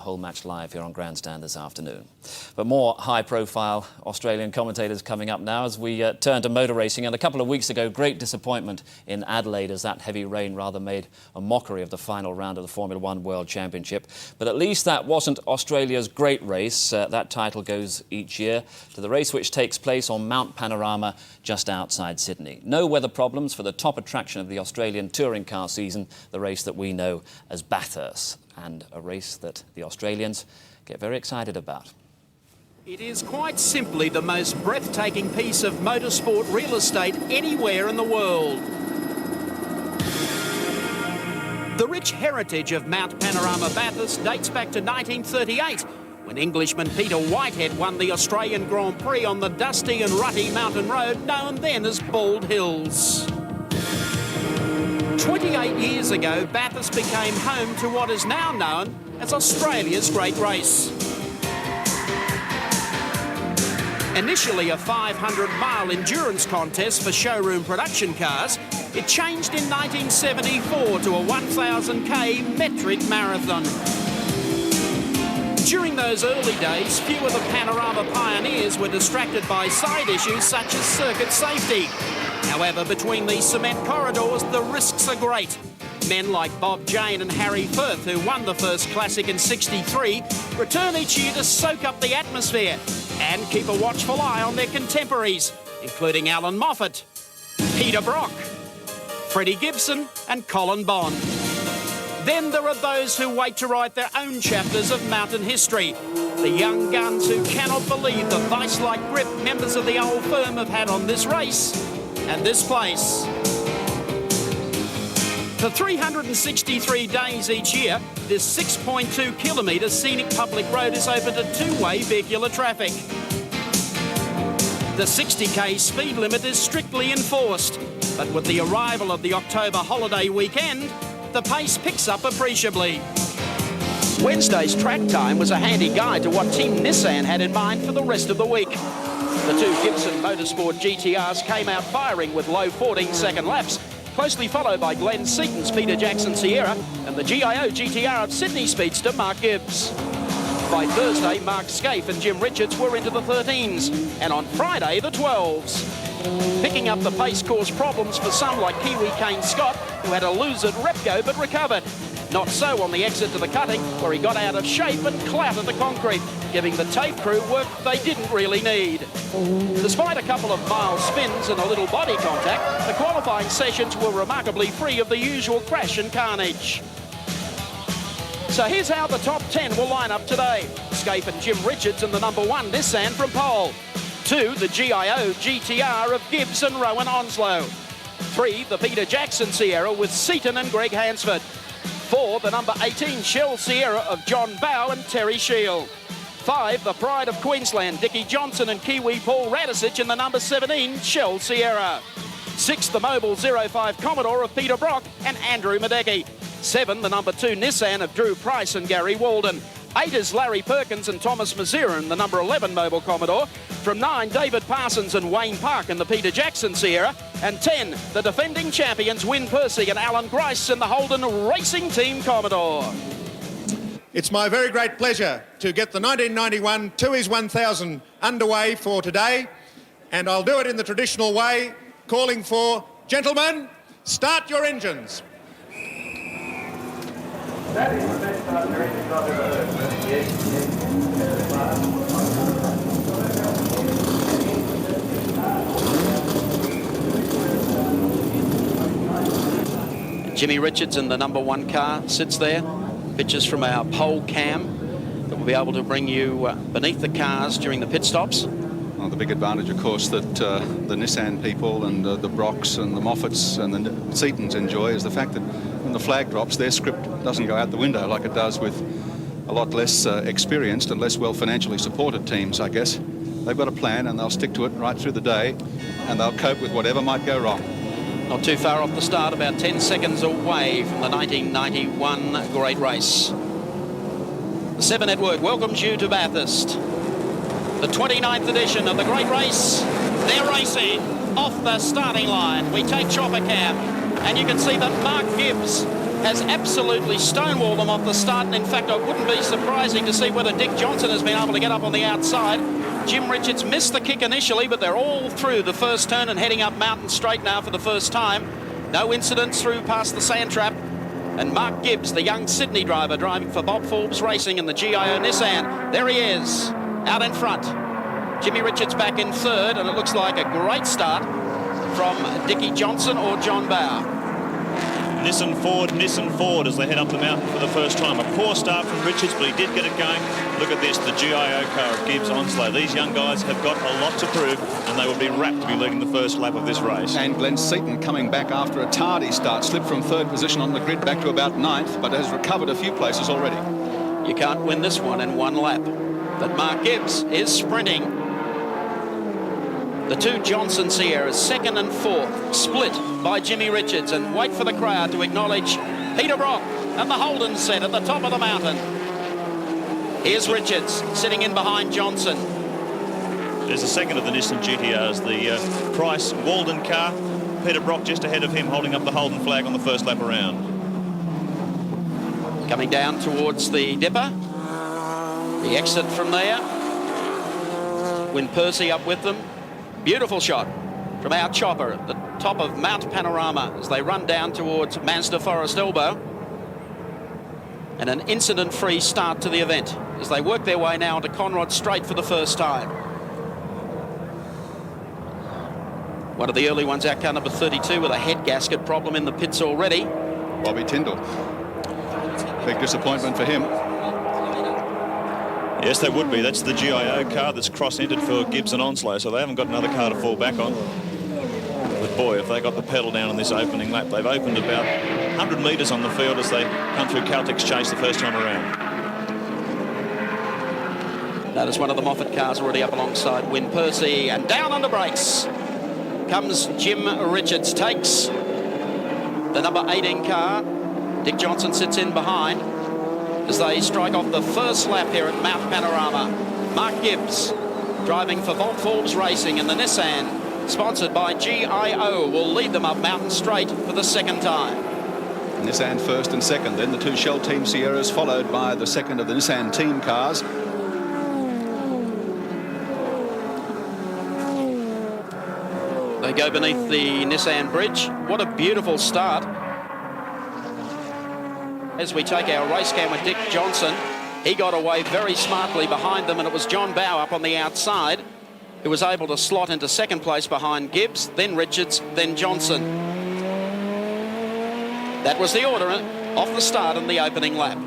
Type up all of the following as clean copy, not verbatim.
whole match live here on Grandstand this afternoon. But more high-profile Australian commentators coming up now as we turn to motor racing. And a couple of weeks ago, great disappointment in Adelaide as that heavy rain rather made a mockery of the final round of the Formula One World Championship. But at least that wasn't Australia's great race. That title goes each year to the race which takes place on Mount Panorama just outside Sydney. No weather problems for the top attraction of the Australian touring car season, the race that we know as Bathurst, and a race that the Australians get very excited about. It is quite simply the most breathtaking piece of motorsport real estate anywhere in the world. The rich heritage of Mount Panorama Bathurst dates back to 1938, when Englishman Peter Whitehead won the Australian Grand Prix on the dusty and rutty mountain road known then as Bald Hills. 28 years ago, Bathurst became home to what is now known as Australia's Great Race. Initially a 500-mile endurance contest for showroom production cars, it changed in 1974 to a 1,000k metric marathon. During those early days, few of the Panorama pioneers were distracted by side issues such as circuit safety. However, between these cement corridors, the risks are great. Men like Bob Jane and Harry Firth, who won the first classic in '63, return each year to soak up the atmosphere and keep a watchful eye on their contemporaries, including Alan Moffat, Peter Brock, Freddie Gibson and Colin Bond. Then there are those who wait to write their own chapters of mountain history. The young guns who cannot believe the vice-like grip members of the old firm have had on this race and this place. For 363 days each year, this 6.2 kilometre scenic public road is open to two-way vehicular traffic. The 60k speed limit is strictly enforced, but with the arrival of the October holiday weekend, the pace picks up appreciably. Wednesday's track time was a handy guide to what Team Nissan had in mind for the rest of the week. The two Gibson Motorsport GTRs came out firing with low 14-second laps, closely followed by Glenn Seaton's Peter Jackson Sierra and the GIO GTR of Sydney speedster Mark Gibbs. By Thursday, Mark Scaife and Jim Richards were into the 13s, and on Friday, the 12s. Picking up the pace caused problems for some like Kiwi Kane Scott, who had a lose at Repco but recovered. Not so on the exit to the cutting, where he got out of shape and clouted the concrete, giving the tape crew work they didn't really need. Despite a couple of mild spins and a little body contact, the qualifying sessions were remarkably free of the usual crash and carnage. So here's how the top 10 will line up today. Scaife and Jim Richards and the #1 Nissan from pole. 2, the GIO GTR of Gibbs and Rowan Onslow. 3, the Peter Jackson Sierra with Seaton and Greg Hansford. 4, the #18 Shell Sierra of John Bow and Terry Shield. 5, the pride of Queensland, Dickie Johnson and Kiwi Paul Radisich in the #17 Shell Sierra. 6, the Mobil 05 Commodore of Peter Brock and Andrew Madecki. 7, the #2 Nissan of Drew Price and Gary Walden. 8 is Larry Perkins and Thomas Mazira in the #11 Mobil Commodore. From 9, David Parsons and Wayne Park in the Peter Jackson Sierra. And 10, the defending champions Wyn Percy and Alan Grice in the Holden Racing Team Commodore. It's my very great pleasure to get the 1991 Tooheys 1000 underway for today. And I'll do it in the traditional way, calling for, gentlemen, start your engines. That is the best start your engines I've ever heard. Jimmy Richards in the #1 car sits there. Pictures from our pole cam that will be able to bring you beneath the cars during the pit stops. Well, the big advantage, of course, that the Nissan people and the Brocks and the Moffats and the Seatons enjoy is the fact that when the flag drops, their script doesn't go out the window like it does with a lot less experienced and less well financially supported teams, I guess. They've got a plan and they'll stick to it right through the day, and they'll cope with whatever might go wrong. Not too far off the start, about 10 seconds away from the 1991 Great Race. The 7 Network welcomes you to Bathurst. The 29th edition of the Great Race. They're racing off the starting line. We take chopper cam, and you can see that Mark Gibbs has absolutely stonewalled them off the start, and in fact I wouldn't be surprising to see whether Dick Johnson has been able to get up on the outside. Jim Richards missed the kick initially, but they're all through the first turn and heading up Mountain Straight now for the first time. No incidents through past the sand trap. And Mark Gibbs, the young Sydney driver, driving for Bob Forbes Racing in the GIO Nissan. There he is, out in front. Jimmy Richards back in third, and it looks like a great start from Dickie Johnson or John Bauer. Nissan Ford as they head up the mountain for the first time. A poor start from Richards, but he did get it going. Look at this, the GIO car of Gibbs Onslow. These young guys have got a lot to prove, and they would be rapt to be leading the first lap of this race. And Glenn Seaton coming back after a tardy start, slipped from third position on the grid back to about ninth, but has recovered a few places already. You can't win this one in one lap. But Mark Gibbs is sprinting. The two Johnson Sierras, second and fourth, split by Jimmy Richards, and wait for the crowd to acknowledge Peter Brock and the Holden set at the top of the mountain. Here's Richards sitting in behind Johnson. There's a second of the Nissan GTRs, the Price Walden car. Peter Brock just ahead of him, holding up the Holden flag on the first lap around. Coming down towards the dipper. The exit from there. Win Percy up with them. Beautiful shot from our chopper at the top of Mount Panorama as they run down towards Mazda Forest Elbow. And an incident-free start to the event as they work their way now to Conrod Straight for the first time. One of the early ones out car number 32 with a head gasket problem in the pits already. Bobby Tyndall. Big disappointment for him. Yes, they would be. That's the GIO car that's cross-entered for Gibbs and Onslow, so they haven't got another car to fall back on. But boy, if they got the pedal down in this opening lap, they've opened about 100 metres on the field as they come through Caltex Chase the first time around. Notice one of the Moffat cars already up alongside Win Percy, and down on the brakes comes Jim Richards, takes the number 18 car. Dick Johnson sits in behind as they strike off the first lap here at Mount Panorama. Mark Gibbs driving for Bob Forbes Racing in the Nissan, sponsored by GIO, will lead them up Mountain Straight for the second time. Nissan first and second, then the two Shell Team Sierras, followed by the second of the Nissan team cars. They go beneath the Nissan bridge. What a beautiful start. As we take our race cam with Dick Johnson, he got away very smartly behind them, and it was John Bauer up on the outside who was able to slot into second place behind Gibbs, then Richards, then Johnson. That was the order off the start in the opening lap.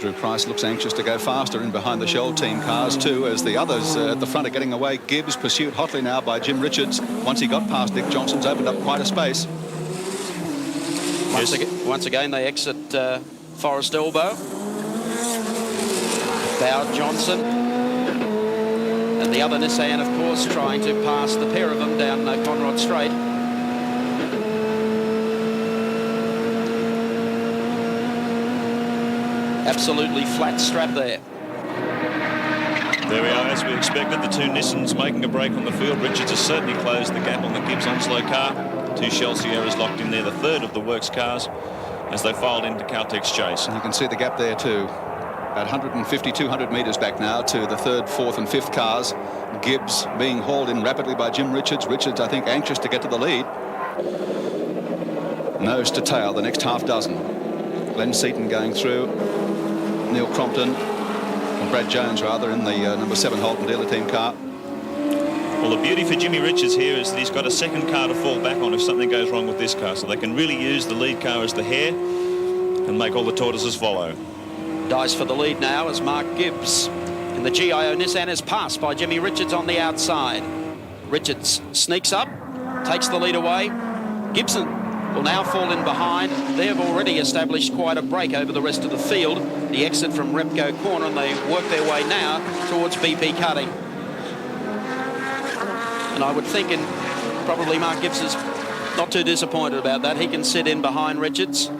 Drew Price looks anxious to go faster in behind the Shell Team cars too, as the others at the front are getting away. Gibbs pursued hotly now by Jim Richards. Once he got past Dick Johnson's, opened up quite a space. Once again, they exit Forest Elbow. Bauer, Johnson, and the other Nissan, of course, trying to pass the pair of them down Conrod Straight. Absolutely flat strap there. There we are, as we expected, the two Nissans making a break on the field. Richards has certainly closed the gap on the Gibbs Onslow car. Two Shell Sierras locked in there, the third of the works cars, as they filed into Caltex Chase. And you can see the gap there too. About 150, 200 metres back now to the third, fourth and fifth cars. Gibbs being hauled in rapidly by Jim Richards. Richards, I think, anxious to get to the lead. Nose to tail, the next half dozen. Glenn Seaton going through. Neil Crompton, or Brad Jones rather, in the number 7 Holden dealer team car. Well, the beauty for Jimmy Richards here is that he's got a second car to fall back on if something goes wrong with this car, so they can really use the lead car as the hare and make all the tortoises follow. Dies for the lead now as Mark Gibbs in the GIO Nissan is passed by Jimmy Richards on the outside. Richards sneaks up, takes the lead away. Gibson will now fall in behind. They have already established quite a break over the rest of the field. The exit from Repco Corner, and they work their way now towards BP Cutting. And I would think, and probably Mark Gibbs is not too disappointed about that. He can sit in behind Richards,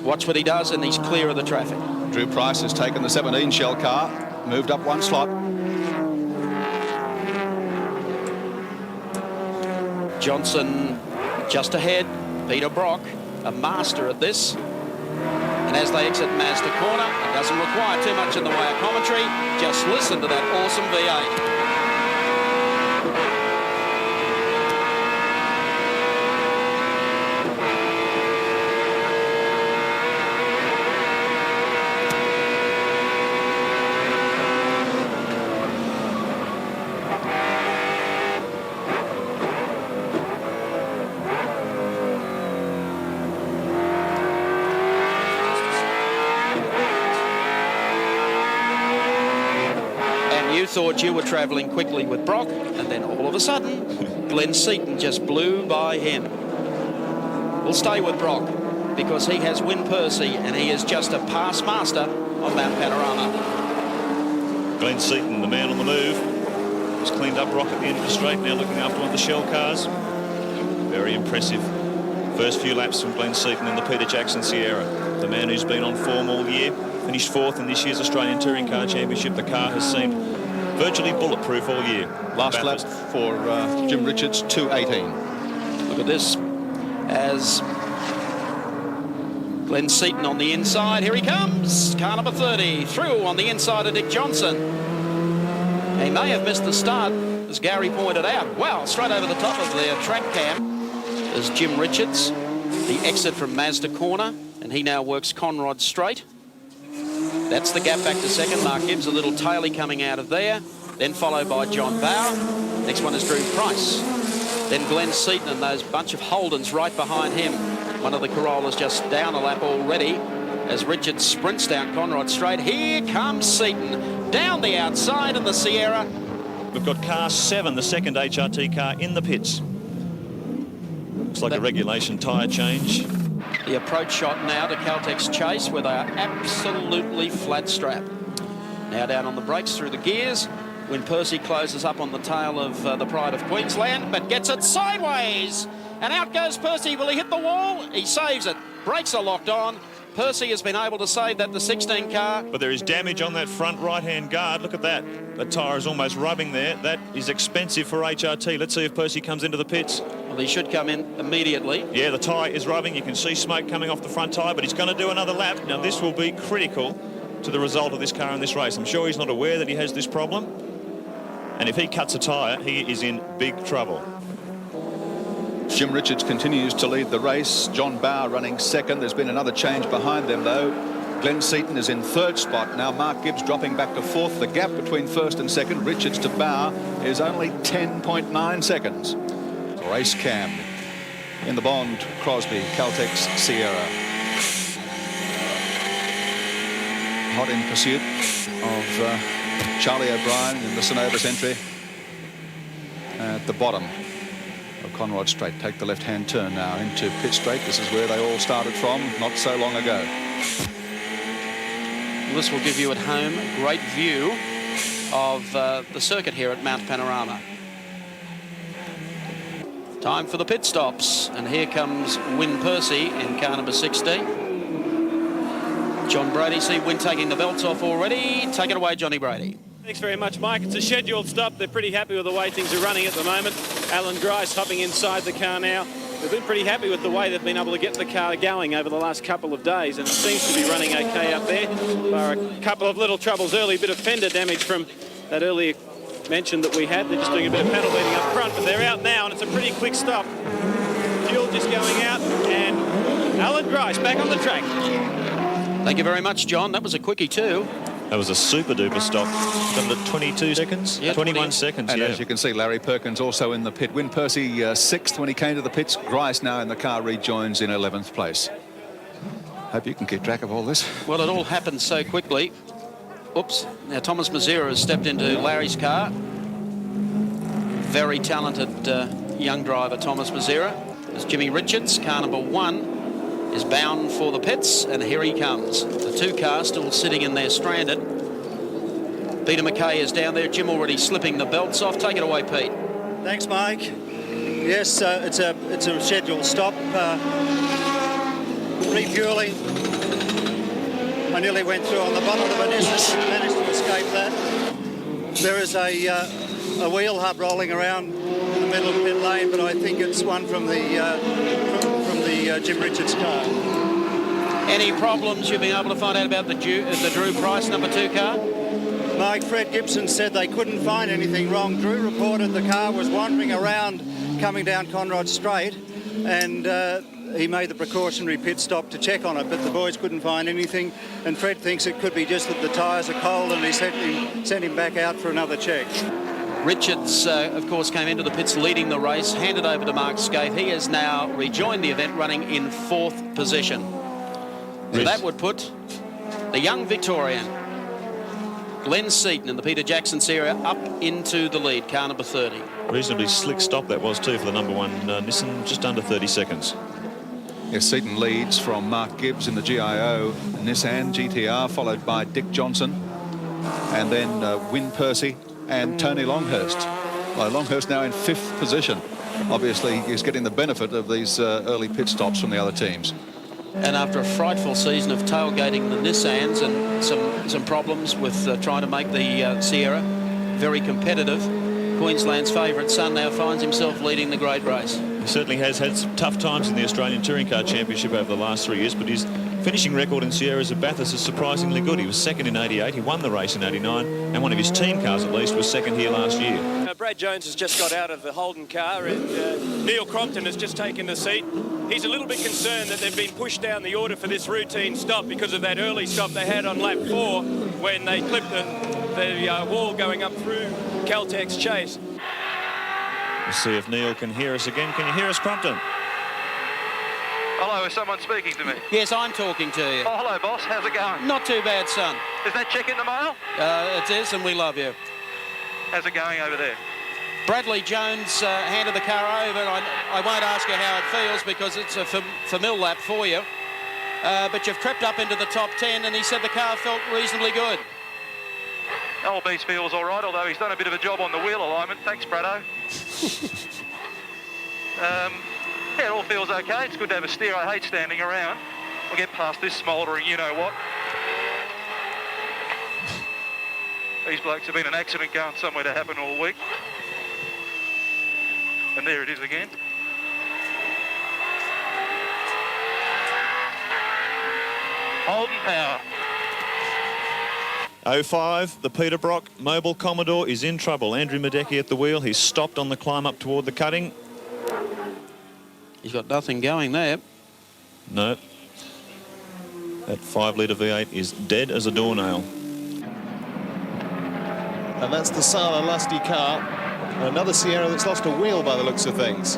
watch what he does, and he's clear of the traffic. Drew Price has taken the 17 Shell car, moved up one slot. Johnson just ahead. Peter Brock, a master at this. And as they exit Mazda corner, it doesn't require too much in the way of commentary. Just listen to that awesome V8. You thought you were travelling quickly with Brock, and then all of a sudden, Glenn Seaton just blew by him. We'll stay with Brock because he has Win Percy, and he is just a pass master on Mount Panorama. Glenn Seaton, the man on the move, has cleaned up Brock at the end of the straight, now looking after one of the shell cars. Very impressive first few laps from Glenn Seaton in the Peter Jackson Sierra. The man who's been on form all year, finished 4th in this year's Australian Touring Car Championship. The car has seemed virtually bulletproof all year. Last lap for Jim Richards, 2:18. Look at this as Glenn Seaton on the inside. Here he comes. Car number 30 through on the inside of Dick Johnson. He may have missed the start, as Gary pointed out. Wow, straight over the top of the track cam is Jim Richards. The exit from Mazda corner, and he now works Conrod straight. That's the gap back to second. Mark Gibbs, a little taily coming out of there. Then followed by John Bauer. Next one is Drew Price. Then Glenn Seaton and those bunch of Holdens right behind him. One of the Corollas just down a lap already as Richards sprints down Conrod straight. Here comes Seaton down the outside of the Sierra. We've got car 7, the second HRT car, in the pits. Looks like a regulation tyre change. The approach shot now to Caltech's Chase, where they are absolutely flat strap. Now down on the brakes through the gears. When Percy closes up on the tail of the Pride of Queensland, but gets it sideways. And out goes Percy. Will he hit the wall? He saves it. Brakes are locked on. Percy has been able to save that, the 16 car. But there is damage on that front right-hand guard. Look at that. The tyre is almost rubbing there. That is expensive for HRT. Let's see if Percy comes into the pits. Well, he should come in immediately. Yeah, the tyre is rubbing. You can see smoke coming off the front tyre, but he's going to do another lap. Now, this will be critical to the result of this car in this race. I'm sure he's not aware that he has this problem. And if he cuts a tyre, he is in big trouble. Jim Richards continues to lead the race. John Bauer running second. There's been another change behind them, though. Glenn Seaton is in third spot. Now Mark Gibbs dropping back to fourth. The gap between first and second, Richards to Bauer, is only 10.9 seconds. Race cam in the Bond, Crosby, Caltech's Sierra. Hot in pursuit of Charlie O'Brien in the Synovus entry. At the bottom of Conrod Straight. Take the left-hand turn now into Pit Straight. This is where they all started from not so long ago. This will give you at home a great view of the circuit here at Mount Panorama. Time for the pit stops, and here comes Win Percy in car number 60. John Brady, see Win taking the belts off already. Take it away, Johnny Brady. Thanks very much, Mike. It's a scheduled stop. They're pretty happy with the way things are running at the moment. Alan Grice hopping inside the car now. They've been pretty happy with the way they've been able to get the car going over the last couple of days, and it seems to be running okay up there. Bar a couple of little troubles early, a bit of fender damage from that earlier mention that we had. They're just doing a bit of pedal beating up front, but they're out now, and it's a pretty quick stop. Fuel just going out, and Alan Grice back on the track. Thank you very much, John. That was a quickie too. That was a super duper stop. Done it at 22 seconds? Yeah, 21 seconds, And yeah. as you can see, Larry Perkins also in the pit. Win Percy sixth when he came to the pits. Grice now in the car rejoins in 11th place. Hope you can keep track of all this. Well, it all happened so quickly. Oops. Now Thomas Mazera has stepped into Larry's car. Very talented young driver, Thomas Mazera. There's Jimmy Richards, car number 1. Is bound for the pits, and here he comes. The two cars still sitting in there stranded. Peter McKay is down there. Jim already slipping the belts off. Take it away, Pete. Thanks, Mike. Yes, it's a scheduled stop. Refueling. I nearly went through on the bottom of the managed to escape that. There is a wheel hub rolling around in the middle of the pit lane, but I think it's one from the Jim Richards car. Any problems you've been able to find out about the Drew Price number 2 car? Mike, Fred Gibson said they couldn't find anything wrong. Drew reported the car was wandering around coming down Conrod Straight, and he made the precautionary pit stop to check on it, but the boys couldn't find anything, and Fred thinks it could be just that the tyres are cold, and he sent him back out for another check. Richards, of course, came into the pits leading the race, handed over to Mark Scaife. He has now rejoined the event running in 4th position. So that would put the young Victorian, Glenn Seaton in the Peter Jackson Sierra, up into the lead, car number 30. Reasonably slick stop that was too for the number 1 Nissan, just under 30 seconds. Yes, Seaton leads from Mark Gibbs in the GIO Nissan GTR, followed by Dick Johnson, and then Wyn Percy and Tony Longhurst. Well, Longhurst now in 5th position. Obviously, he's getting the benefit of these early pit stops from the other teams. And after a frightful season of tailgating the Nissans and some problems with trying to make the Sierra very competitive, Queensland's favourite son now finds himself leading the great race. He certainly has had some tough times in the Australian Touring Car Championship over the last 3 years, but his finishing record in Sierras at Bathurst is surprisingly good. He was 2nd in 88, he won the race in 89, and one of his team cars at least was 2nd here last year. Brad Jones has just got out of the Holden car, and Neil Crompton has just taken the seat. He's a little bit concerned that they've been pushed down the order for this routine stop because of that early stop they had on lap 4 when they clipped the wall going up through Caltech's chase. We'll see if Neil can hear us again. Can you hear us, Crompton? Hello, is someone speaking to me? Yes, I'm talking to you. Oh, hello, boss. How's it going? Not too bad, son. Is that check in the mail? It is, and we love you. How's it going over there? Bradley Jones handed the car over. I won't ask you how it feels because it's a familiar lap for you. But you've crept up into the top 10, and he said the car felt reasonably good. Old Beast feels all right, although he's done a bit of a job on the wheel alignment. Thanks, Brado. Yeah, it all feels okay. It's good to have a steer. I hate standing around. We'll get past this smouldering you-know-what. These blokes have been an accident going somewhere to happen all week. And there it is again. Holden power. 05, the Peter Brock Mobile Commodore is in trouble. Andrew Madecki at the wheel. He's stopped on the climb up toward the cutting. He's got nothing going there. No. That 5-litre V8 is dead as a doornail. And that's the Sala Lusty car. Another Sierra that's lost a wheel by the looks of things.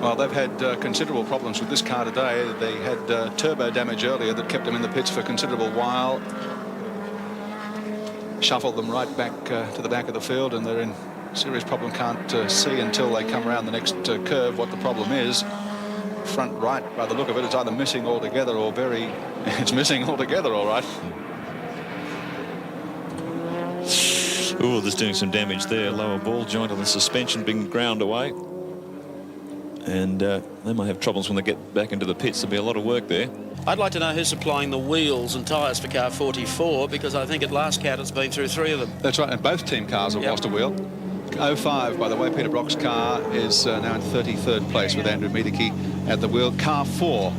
Well, they've had considerable problems with this car today. They had turbo damage earlier that kept them in the pits for a considerable while. Shuffled them right back to the back of the field, and they're in serious problem. Can't see until they come around the next curve what the problem is. Front right, by the look of it, it's either missing altogether or it's missing altogether, all right. Oh, there's doing some damage there. Lower ball joint on the suspension being ground away. And they might have troubles when they get back into the pits. There'll be a lot of work there. I'd like to know who's supplying the wheels and tyres for car 44, because I think at last count it's been through 3 of them. That's right, and both team cars have lost a wheel. 05, by the way, Peter Brock's car is now in 33rd place with Andrew Miedeke at the wheel. Car 4,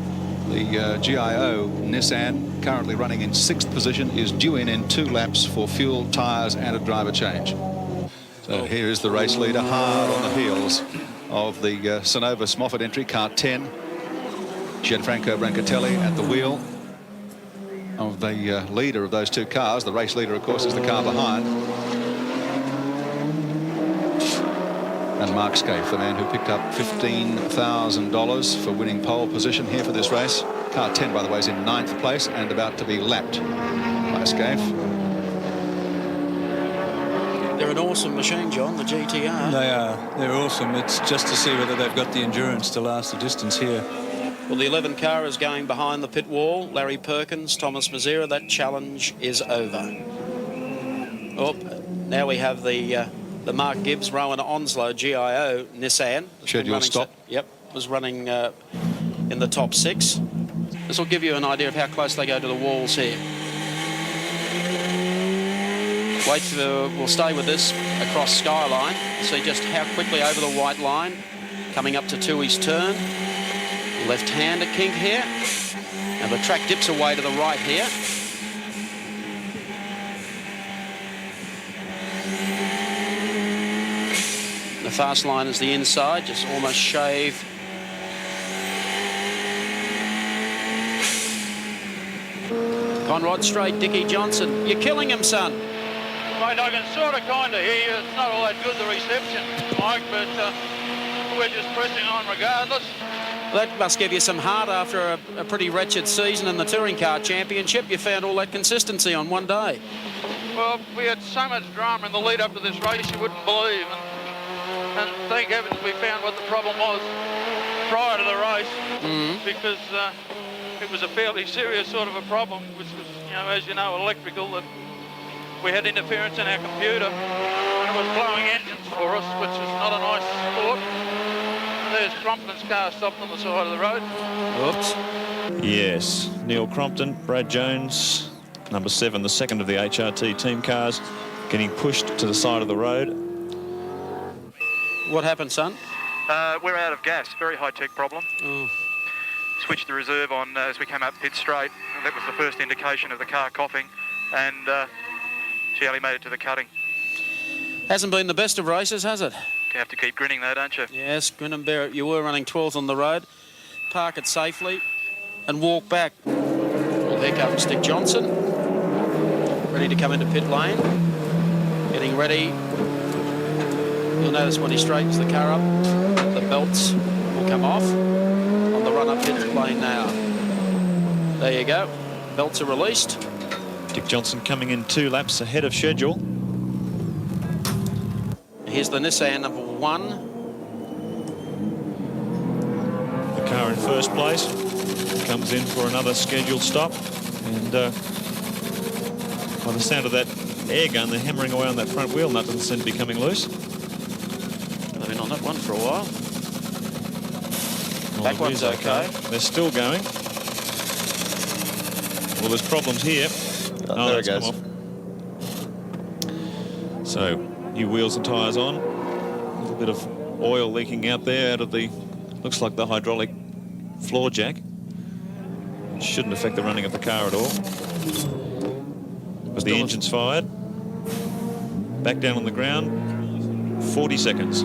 the GIO Nissan, currently running in 6th position, is due in 2 laps for fuel, tyres and a driver change. So here is the race leader, hard on the heels of the Synovus Moffat entry, car 10. Gianfranco Brancatelli at the wheel of the leader of those 2 cars. The race leader, of course, is the car behind. And Mark Scaife, the man who picked up $15,000 for winning pole position here for this race. Car 10, by the way, is in 9th place and about to be lapped by Scaife. They're an awesome machine, John, the GTR. They are. They're awesome. It's just to see whether they've got the endurance to last the distance here. Well, the 11 car is going behind the pit wall. Larry Perkins, Thomas Mazera. That challenge is over. Oh, now we have the Mark Gibbs, Rowan Onslow GIO Nissan. Scheduled stop. Yep, was running in the top 6. This will give you an idea of how close they go to the walls here. We'll stay with this across Skyline. See just how quickly over the white line. Coming up to Tui's turn. Left-hander kink here. And the track dips away to the right here. The fast line is the inside, just almost shave. Conrod straight, Dickie Johnson. You're killing him, son. Mate, I can sort of kind of hear you. It's not all that good, the reception, Mike, but we're just pressing on regardless. That must give you some heart after a pretty wretched season in the Touring Car Championship. You found all that consistency on one day. Well, we had so much drama in the lead up to this race you wouldn't believe. And thank heavens we found what the problem was prior to the race, because it was a fairly serious sort of a problem, which was, you know, as you know, electrical. That we had interference in our computer, and it was blowing engines for us, which is not a nice sport. And there's Crompton's car stopped on the side of the road. Oops. Yes, Neil Crompton, Brad Jones, number 7, the second of the HRT team cars, getting pushed to the side of the road. What happened, son? We're out of gas, very high-tech problem. Oh. Switched the reserve on as we came up pit straight, and that was the first indication of the car coughing, and she only made it to the cutting. Hasn't been the best of races, has it? You have to keep grinning though, don't you? Yes, grin and bear it. You were running 12th on the road. Park it safely and walk back. Well, here comes Dick Johnson, ready to come into pit lane. Getting ready. You'll notice when he straightens the car up, the belts will come off on the run-up pit lane now. There you go. Belts are released. Dick Johnson coming in 2 laps ahead of schedule. Here's the Nissan number 1. The car in first place comes in for another scheduled stop, and by the sound of that air gun, they're hammering away on that front wheel nut, doesn't seem to be coming loose. They've been on that one for a while. Back one's okay. They're still going. Well, there's problems here. Oh, there it goes. So, new wheels and tyres on. A little bit of oil leaking out there out of the, looks like the hydraulic floor jack. Shouldn't affect the running of the car at all. But the engine's fired. Back down on the ground. 40 seconds.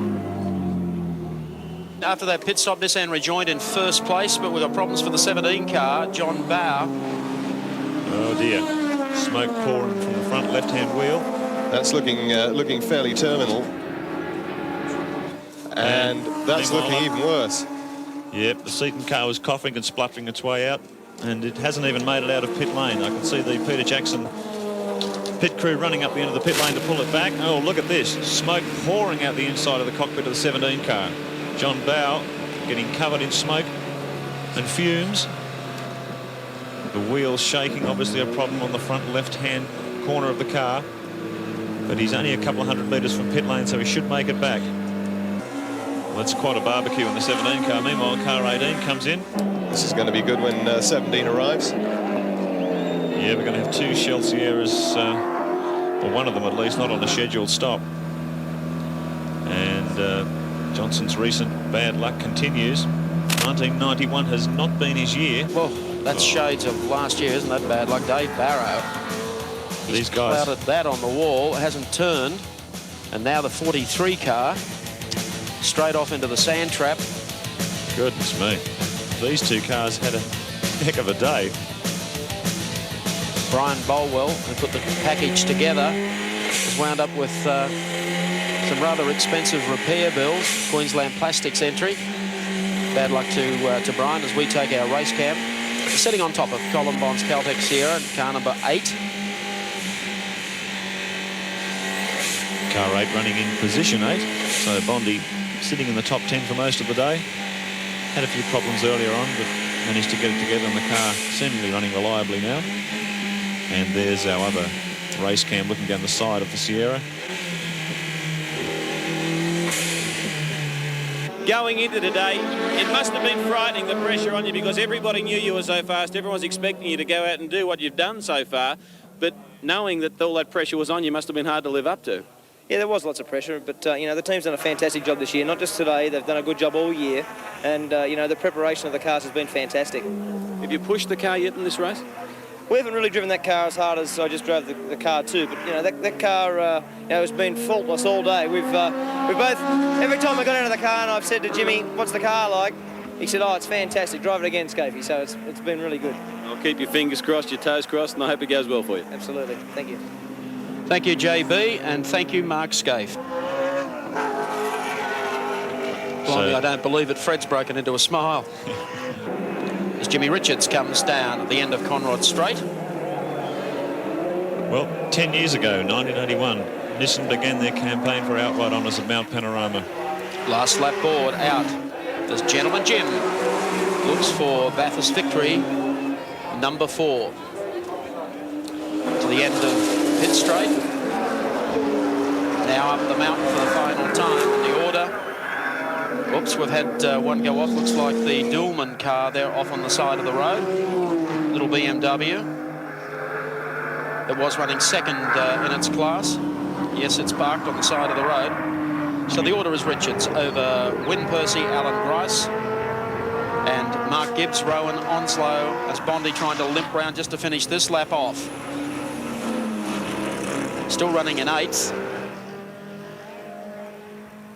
After that pit stop, Nissan rejoined in first place, but we've got problems for the 17 car, John Bow. Oh dear. Smoke pouring from the front left-hand wheel. That's looking fairly terminal. And that's looking even worse. Yep, the Seaton car was coughing and spluttering its way out, and it hasn't even made it out of pit lane. I can see the Peter Jackson pit crew running up the end of the pit lane to pull it back. Oh, look at this. Smoke pouring out the inside of the cockpit of the 17 car. John Bow getting covered in smoke and fumes. The wheels shaking, obviously a problem on the front left-hand corner of the car. But he's only a couple of 100 metres from pit lane, so he should make it back. Well, that's quite a barbecue in the 17 car. Meanwhile, car 18 comes in. This is going to be good when 17 arrives. Yeah, we're going to have 2 Shell Sierras, or one of them at least, not on a scheduled stop. And Johnson's recent bad luck continues. 1991 has not been his year. Well, that's shades of last year, isn't that bad luck? Dave Barrow. These guys clouded that on the wall, hasn't turned, and now the 43 car straight off into the sand trap. Goodness me, these 2 cars had a heck of a day. Brian Bolwell, who put the package together, has wound up with some rather expensive repair bills. Queensland Plastics entry. Bad luck to Brian as we take our race cam. Sitting on top of Colin Bond's Caltech Sierra, car number 8. Car 8 running in position 8. So Bondi sitting in the top 10 for most of the day. Had a few problems earlier on, but managed to get it together, and the car seemingly running reliably now. And there's our other race cam looking down the side of the Sierra. Going into today, it must have been frightening, the pressure on you, because everybody knew you were so fast. Everyone was expecting you to go out and do what you've done so far. But knowing that all that pressure was on you must have been hard to live up to. Yeah, there was lots of pressure, but, you know, the team's done a fantastic job this year. Not just today, they've done a good job all year. And, you know, the preparation of the cars has been fantastic. Have you pushed the car yet in this race? We haven't really driven that car as hard as I just drove the car too, but, you know, that car, you know, has been faultless all day. We've both, every time I got out of the car and I've said to Jimmy, what's the car like? He said, oh, it's fantastic, drive it again, Scafey. So it's been really good. I'll keep your fingers crossed, your toes crossed, and I hope it goes well for you. Absolutely, thank you. Thank you, JB, and thank you, Mark Scaife. Blimey, I don't believe it. Fred's broken into a smile. As Jimmy Richards comes down at the end of Conrod Straight. Well, 10 years ago, 1981, Nissan began their campaign for outright honours at Mount Panorama. Last lap board out. As Gentleman Jim looks for Bathurst victory, number 4. To the end of pit straight. Now up the mountain for the final time in the order. Oops, we've had one go off. Looks like the Dualman car there off on the side of the road. Little BMW. It was running second in its class. Yes, it's parked on the side of the road. So the order is Richards over Wynne Percy, Alan Grice, and Mark Gibbs, Rowan Onslow, as Bondi trying to limp round just to finish this lap off. Still running in 8th.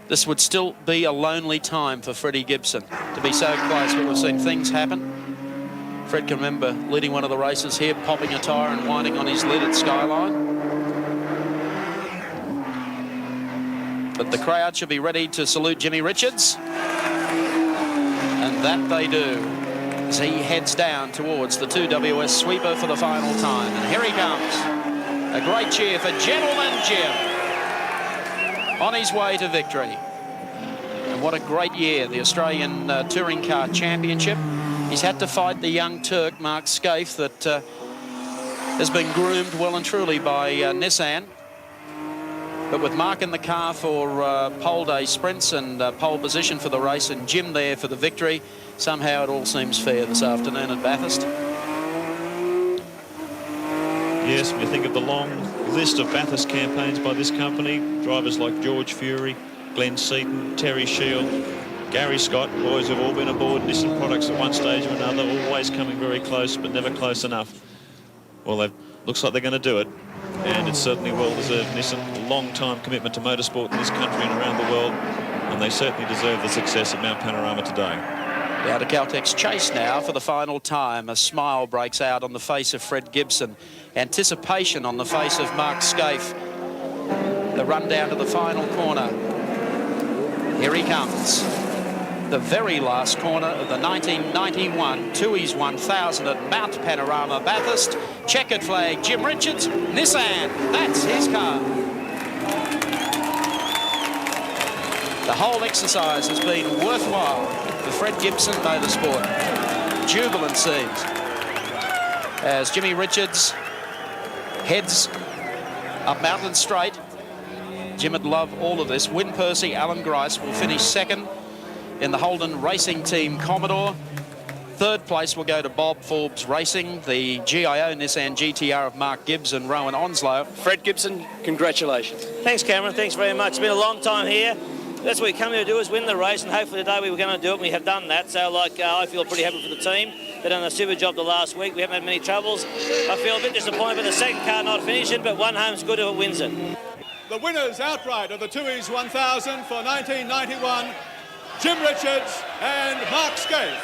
This would still be a lonely time for Freddie Gibson to be so close, but we've seen things happen. Fred can remember leading one of the races here, popping a tyre and winding on his lid at Skyline. But the crowd should be ready to salute Jimmy Richards. And that they do as he heads down towards the 2WS sweeper for the final time. And here he comes. A great cheer for Gentleman Jim on his way to victory. And what a great year, the Australian Touring Car Championship. He's had to fight the young Turk, Mark Scaife, that has been groomed well and truly by Nissan. But with Mark in the car for pole day sprints and pole position for the race, and Jim there for the victory, somehow it all seems fair this afternoon at Bathurst. Yes, when you think of the long list of Bathurst campaigns by this company, drivers like George Fury, Glenn Seaton, Terry Shield, Gary Scott, boys who've all been aboard Nissan products at one stage or another, always coming very close, but never close enough. Well, looks like they're going to do it, and it's certainly well-deserved. Nissan, a long-time commitment to motorsport in this country and around the world, and they certainly deserve the success at Mount Panorama today. Down to Caltech's chase now for the final time. A smile breaks out on the face of Fred Gibson. Anticipation on the face of Mark Scaife. The run down to the final corner. Here he comes. The very last corner of the 1991 Tooheys 1000 at Mount Panorama, Bathurst. Checkered flag, Jim Richards, Nissan. That's his car. The whole exercise has been worthwhile for Fred Gibson Motorsport. Jubilant scenes as Jimmy Richards heads up Mountain Straight. Jim would love all of this. Wynne Percy, Alan Grice will finish second in the Holden Racing Team Commodore. Third place will go to Bob Forbes Racing, the GIO Nissan GTR of Mark Gibbs and Rowan Onslow. Fred Gibson, congratulations. Thanks, Cameron. Thanks very much. It's been a long time here. That's what we come here to do, is win the race, and hopefully today we were going to do it, and we have done that. So, I feel pretty happy for the team. They've done a super job the last week. We haven't had many troubles. I feel a bit disappointed with the second car not finishing, but one home's good if it wins it. The winners outright of the Tooheys 1000 for 1991, Jim Richards and Mark Scaife.